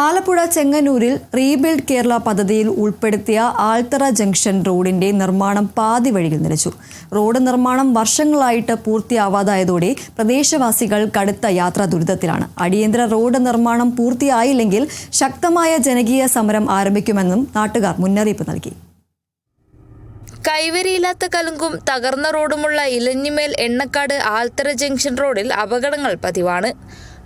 ആലപ്പുഴ ചെങ്ങന്നൂരിൽ റീബിൽഡ് കേരള പദ്ധതിയിൽ ഉൾപ്പെടുത്തിയ ആൽത്തറ ജംഗ്ഷൻ റോഡിന്റെ നിർമ്മാണം പാതി വഴിയിൽ നിലച്ചു. റോഡ് നിർമ്മാണം വർഷങ്ങളായിട്ട് പൂർത്തിയാവാതായതോടെ പ്രദേശവാസികൾ കടുത്ത യാത്രാ ദുരിതത്തിലാണ്. അടിയന്തര റോഡ് നിർമ്മാണം പൂർത്തിയായില്ലെങ്കിൽ ശക്തമായ ജനകീയ സമരം ആരംഭിക്കുമെന്നും നാട്ടുകാർ മുന്നറിയിപ്പ് നൽകി. കൈവരിയില്ലാത്ത കലുങ്കും തകർന്ന റോഡുമുള്ള ഇലഞ്ഞിമേൽ എണ്ണക്കാട് ആൽത്തറ ജംഗ്ഷൻ റോഡിൽ അപകടങ്ങൾ പതിവാണ്.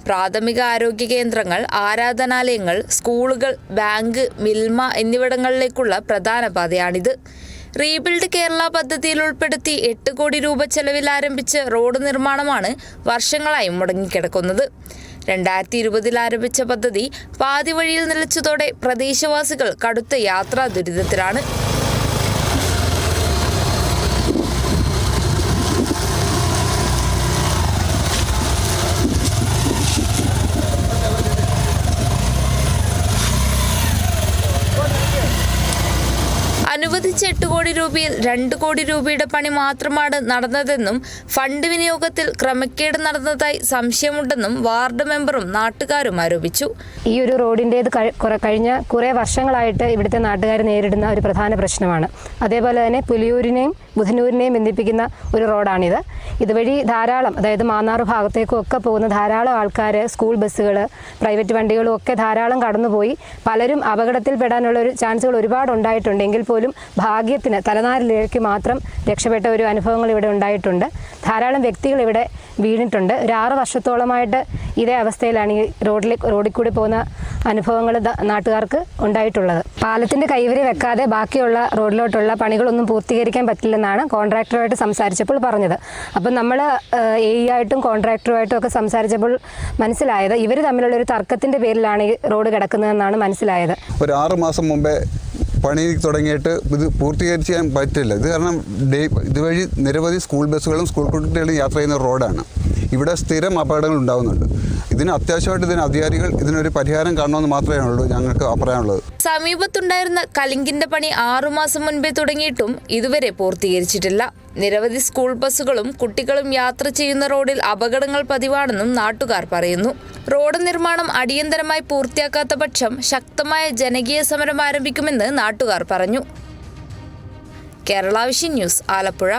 പ്രാഥമിക ആരോഗ്യ കേന്ദ്രങ്ങൾ, ആരാധനാലയങ്ങൾ, സ്കൂളുകൾ, ബാങ്ക്, മിൽമ എന്നിവിടങ്ങളിലേക്കുള്ള പ്രധാന പാതയാണിത്. റീബിൽഡ് കേരള പദ്ധതിയിൽ ഉൾപ്പെടുത്തി 8 കോടി രൂപ ചെലവിൽ ആരംഭിച്ച റോഡ് നിർമ്മാണമാണ് വർഷങ്ങളായി മുടങ്ങിക്കിടക്കുന്നത്. 2020 ആരംഭിച്ച പദ്ധതി പാതി വഴിയിൽ നിലച്ചതോടെ പ്രദേശവാസികൾ കടുത്ത യാത്രാ ദുരിതത്തിലാണ്. അനുവദിച്ച 8 കോടി രൂപയിൽ 2 കോടി രൂപയുടെ പണി മാത്രമാണ് നടന്നതെന്നും ഫണ്ട് വിനിയോഗത്തിൽ ക്രമക്കേട് നടന്നതായി സംശയമുണ്ടെന്നും വാർഡ് മെമ്പറും നാട്ടുകാരും ആരോപിച്ചു. ഈ ഒരു റോഡിൻ്റേത് കഴിഞ്ഞ കുറേ വർഷങ്ങളായിട്ട് ഇവിടുത്തെ നാട്ടുകാർ നേരിടുന്ന ഒരു പ്രധാന പ്രശ്നമാണ്. അതേപോലെ തന്നെ പുലിയൂരിനെയും ബുധനൂരിനെയും ബന്ധിപ്പിക്കുന്ന ഒരു റോഡാണിത്. ഇതുവഴി ധാരാളം, അതായത് മാന്നാർ ഭാഗത്തേക്കും ഒക്കെ പോകുന്ന ധാരാളം ആൾക്കാർ, സ്കൂൾ ബസ്സുകൾ, പ്രൈവറ്റ് വണ്ടികളും ഒക്കെ ധാരാളം കടന്നുപോയി പലരും അപകടത്തിൽപ്പെടാനുള്ള ഒരു ചാൻസുകൾ ഒരുപാട് ഉണ്ടായിട്ടുണ്ടെങ്കിൽ പോലും ഭാഗ്യത്തിന് തലനാരിലേക്ക് മാത്രം രക്ഷപ്പെട്ട ഒരു അനുഭവങ്ങൾ ഇവിടെ ഉണ്ടായിട്ടുണ്ട്. ധാരാളം വ്യക്തികൾ ഇവിടെ വീണിട്ടുണ്ട്. ഒരു 6 വർഷത്തോളമായിട്ട് ഇതേ അവസ്ഥയിലാണ് ഈ റോഡിൽ കൂടി പോകുന്ന അനുഭവങ്ങൾ നാട്ടുകാർക്ക് ഉണ്ടായിട്ടുള്ളത്. പാലത്തിൻ്റെ കൈവരി വെക്കാതെ ബാക്കിയുള്ള റോഡിലോട്ടുള്ള പണികളൊന്നും പൂർത്തീകരിക്കാൻ പറ്റില്ലെന്നാണ് കോൺട്രാക്ടറുമായിട്ട് സംസാരിച്ചപ്പോൾ പറഞ്ഞത്. അപ്പം നമ്മൾ ആയിട്ടും കോൺട്രാക്ടറുമായിട്ടും ഒക്കെ സംസാരിച്ചപ്പോൾ മനസ്സിലായത് ഇവർ തമ്മിലുള്ള ഒരു തർക്കത്തിൻ്റെ പേരിലാണ് ഈ റോഡ് കിടക്കുന്നതെന്നാണ് മനസ്സിലായത്. ഒരു 6 മാസം മുമ്പേ പണി തുടങ്ങിയിട്ട് ഇത് പൂർത്തീകരിക്കാൻ പറ്റില്ല. ഇത് കാരണം ഇതുവഴി നിരവധി സ്കൂൾ ബസ്സുകളും സ്കൂൾ കുട്ടികളും യാത്ര ചെയ്യുന്ന റോഡാണ്. ഇവിടെ സ്ഥിരം അപകടങ്ങൾ ഉണ്ടാകുന്നുണ്ട്. ഇതിന് അത്യാവശ്യമായിട്ട് അധികാരികൾ ഇതിനൊരു പരിഹാരം കാണണമെന്ന് മാത്രമേ ഉള്ളൂ ഞങ്ങൾക്ക് പറയാനുള്ളത്. സമീപത്തുണ്ടായിരുന്ന കലിങ്കിന്റെ പണി 6 മാസം മുൻപേ തുടങ്ങിയിട്ടും ഇതുവരെ പൂർത്തീകരിച്ചിട്ടില്ല. നിരവധി സ്കൂൾ ബസ്സുകളും കുട്ടികളും യാത്ര ചെയ്യുന്ന റോഡിൽ അപകടങ്ങൾ പതിവാണെന്നും നാട്ടുകാർ പറയുന്നു. റോഡ് നിർമ്മാണം അടിയന്തരമായി പൂർത്തിയാക്കാത്ത പക്ഷം ശക്തമായ ജനകീയ സമരം ആരംഭിക്കുമെന്ന് നാട്ടുകാർ പറഞ്ഞു. Kerala vision news, Alappuzha.